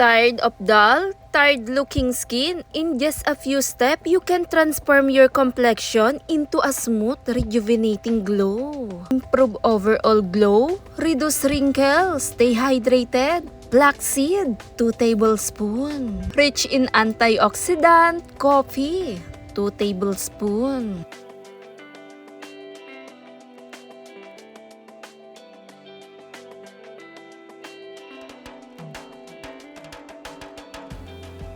Tired of dull, tired-looking skin? In just a few steps, you can transform your complexion into a smooth, rejuvenating glow. Improve overall glow, reduce wrinkles, stay hydrated. Flaxseed, 2 tablespoons. Rich in antioxidant, coffee, 2 tablespoons.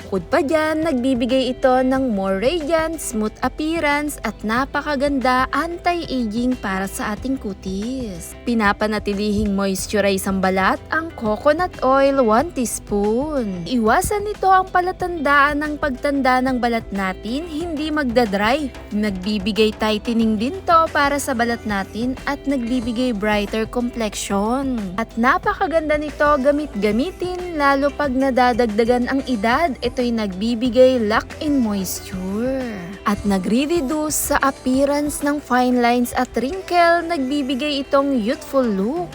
Bukod pa dyan, nagbibigay ito ng more radiant, smooth appearance at napakaganda anti-aging para sa ating kutis. Pinapanatilihing moisturize ang balat ang coconut oil 1 teaspoon. Iwasan nito ang palatandaan ng pagtanda ng balat natin, hindi magdadry. Nagbibigay tightening din to para sa balat natin at nagbibigay brighter complexion. At napakaganda nito gamit-gamitin lalo pag nadadagdagan ang edad. Ito'y nagbibigay lock-in moisture at nagre-reduce sa appearance ng fine lines at wrinkle. Nagbibigay itong youthful look.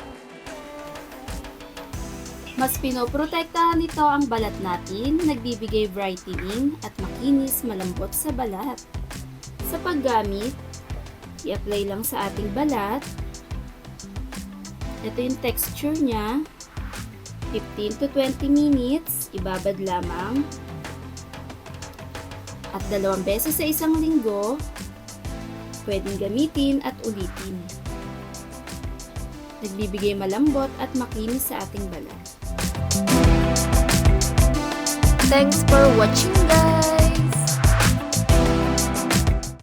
Mas pinoprotektahan nito ang balat natin, nagbibigay brightening at makinis malambot sa balat. Sa paggamit, i-apply lang sa ating balat. Ito yung texture niya. 15 to 20 minutes, ibabad lamang. At 2 beses sa isang linggo, pwedeng gamitin at ulitin. Nagbibigay malambot at makinis sa ating balat. Thanks for watching, guys!